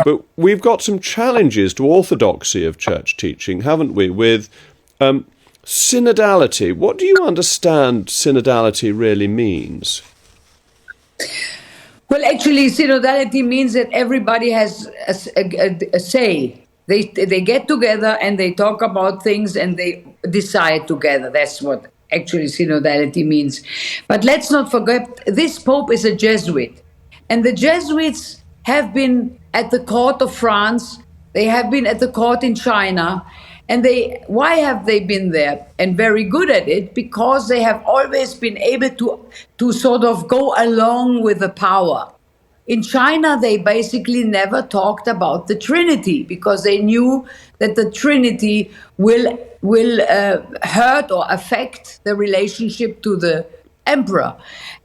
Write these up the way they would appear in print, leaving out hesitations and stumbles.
But we've got some challenges to orthodoxy of church teaching, haven't we, with synodality. What do you understand synodality really means? Well, actually, synodality means that everybody has a say. They get together and they talk about things and they decide together. That's what actually synodality means. But let's not forget, this Pope is a Jesuit. And the Jesuits have been at the court of France. They have been at the court in China. And why have they been there and very good at it? Because they have always been able to sort of go along with the power. In China, they basically never talked about the Trinity because they knew that the Trinity will hurt or affect the relationship to the emperor.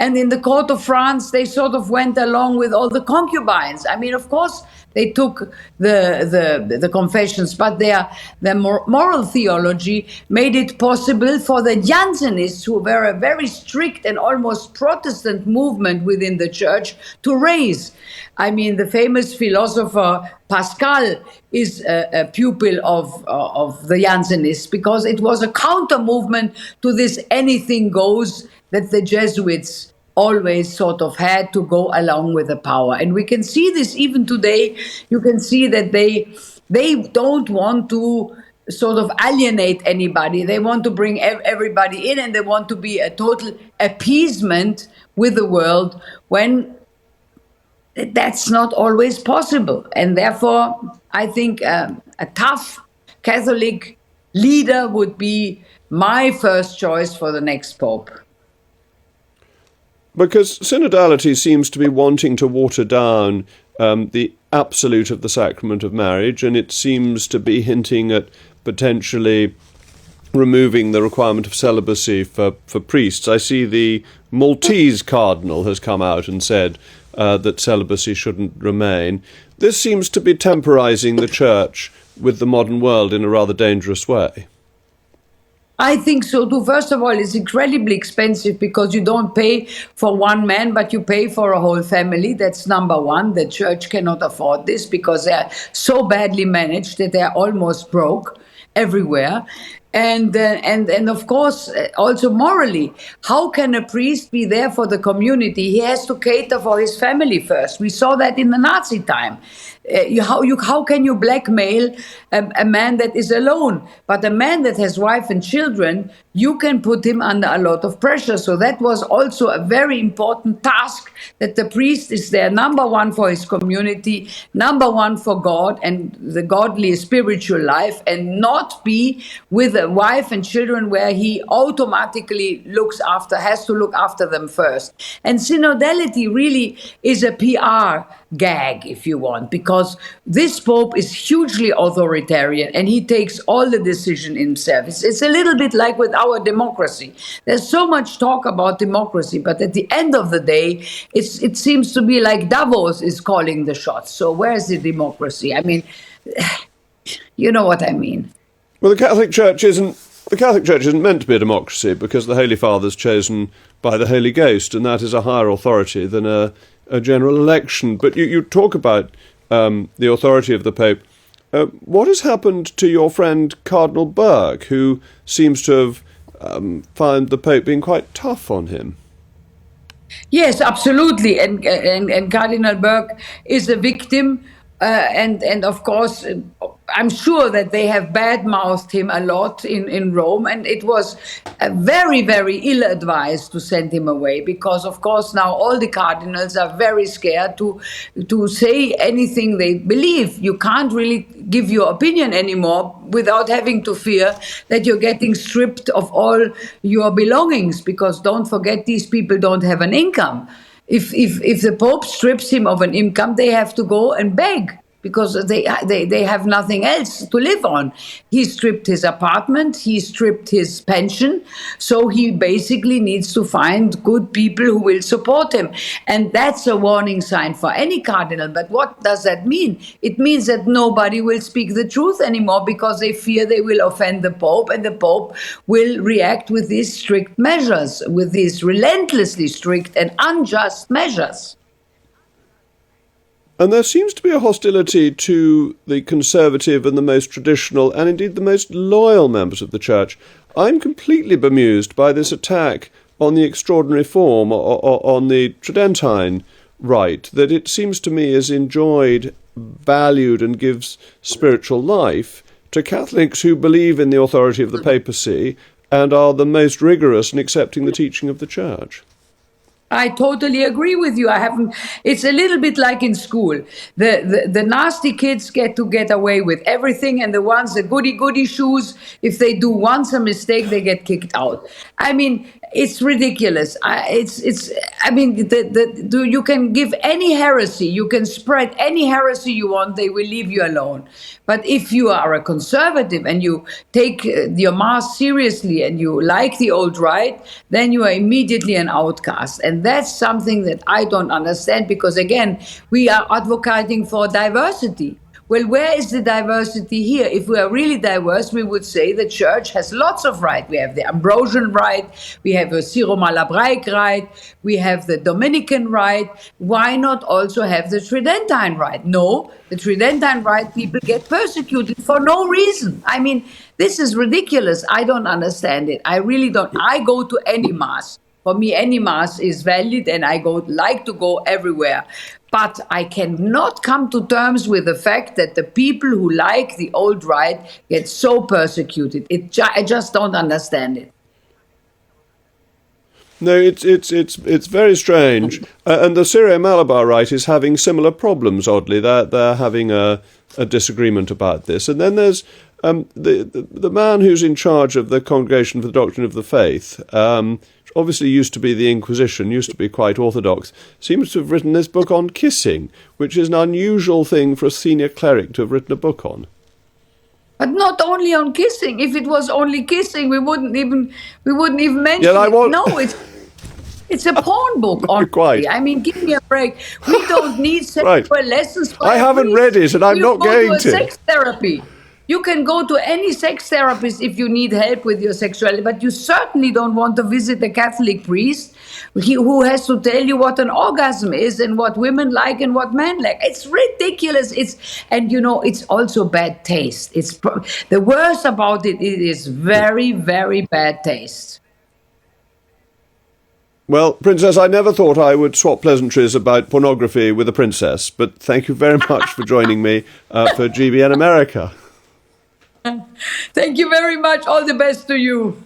And in the court of France, they sort of went along with all the concubines. I mean, of course, they took the confessions, but their moral theology made it possible for the Jansenists, who were a very strict and almost Protestant movement within the church, to raise. I mean, the famous philosopher Pascal is a pupil of the Jansenists because it was a counter movement to this anything goes that the Jesuits always sort of had to go along with the power. And we can see this even today. You can see that they don't want to sort of alienate anybody. They want to bring everybody in, and they want to be a total appeasement with the world when that's not always possible. And therefore, I think a tough Catholic leader would be my first choice for the next Pope. Because synodality seems to be wanting to water down the absolute of the sacrament of marriage, and it seems to be hinting at potentially removing the requirement of celibacy for priests. I see the Maltese cardinal has come out and said that celibacy shouldn't remain. This seems to be temporizing the church with the modern world in a rather dangerous way. I think so too. First of all, it's incredibly expensive because you don't pay for one man, but you pay for a whole family. That's number one. The church cannot afford this because they are so badly managed that they are almost broke everywhere. And of course, also morally, how can a priest be there for the community? He has to cater for his family first. We saw that in the Nazi time. How can you blackmail a man that is alone? But a man that has wife and children, you can put him under a lot of pressure. So that was also a very important task, that the priest is there, number one for his community, number one for God and the godly spiritual life, and not be with a wife and children where he automatically has to look after them first. And synodality really is a PR gag, if you want, because this Pope is hugely authoritarian and he takes all the decision himself. It's a little bit like with our democracy. There's so much talk about democracy, but at the end of the day, it seems to be like Davos is calling the shots. So where's the democracy? I mean, you know what I mean. Well, the Catholic Church isn't meant to be a democracy because the Holy Father's chosen by the Holy Ghost, and that is a higher authority than a general election. But you talk about the authority of the Pope. What has happened to your friend Cardinal Berg, who seems to have found the Pope being quite tough on him? Yes, absolutely. And Cardinal Berg is a victim. And of course, I'm sure that they have bad-mouthed him a lot in Rome, and it was very, very ill-advised to send him away because, of course, now all the cardinals are very scared to say anything they believe. You can't really give your opinion anymore without having to fear that you're getting stripped of all your belongings, because don't forget, these people don't have an income. If the Pope strips him of an income, they have to go and beg because they have nothing else to live on. He stripped his apartment, he stripped his pension, so he basically needs to find good people who will support him. And that's a warning sign for any cardinal. But what does that mean? It means that nobody will speak the truth anymore because they fear they will offend the Pope, and the Pope will react with these strict measures, with these relentlessly strict and unjust measures. And there seems to be a hostility to the conservative and the most traditional, and indeed the most loyal members of the Church. I'm completely bemused by this attack on the extraordinary form, or on the Tridentine rite, that it seems to me is enjoyed, valued, and gives spiritual life to Catholics who believe in the authority of the papacy and are the most rigorous in accepting the teaching of the Church. I totally agree with you. It's a little bit like in school. The nasty kids get away with everything, and the goody shoes, if they do once a mistake, they get kicked out. I mean, it's ridiculous. You can give any heresy, you can spread any heresy you want, they will leave you alone. But if you are a conservative and you take your Mass seriously and you like the old rite, then you are immediately an outcast. And that's something that I don't understand, because, again, we are advocating for diversity. Well, where is the diversity here? If we are really diverse, we would say the Church has lots of rites. We have the Ambrosian rite, we have a Syro-Malabraic rite, we have the Dominican rite. Why not also have the Tridentine rite? No, the Tridentine rite, people get persecuted for no reason. I mean, this is ridiculous. I don't understand it. I really don't. I go to any Mass. For me, any Mass is valid, and I like to go everywhere. But I cannot come to terms with the fact that the people who like the old rite get so persecuted. I just don't understand it. No, it's very strange. And the Syro-Malabar rite is having similar problems, oddly. They're having a disagreement about this. And then there's the man who's in charge of the Congregation for the Doctrine of the Faith, obviously used to be the Inquisition, used to be quite orthodox, seems to have written this book on kissing, which is an unusual thing for a senior cleric to have written a book on. But not only on kissing. If it was only kissing, we wouldn't even mention it. No, it's a porn book. Quite. I mean, give me a break. We don't need sexual lessons. I haven't read it, and I'm not going to. Sex therapy. You can go to any sex therapist if you need help with your sexuality, but you certainly don't want to visit a Catholic priest who has to tell you what an orgasm is and what women like and what men like. It's ridiculous. It's also bad taste. The worst about it is very, very bad taste. Well, Princess, I never thought I would swap pleasantries about pornography with a princess, but thank you very much for joining me for GBN America. Thank you very much. All the best to you.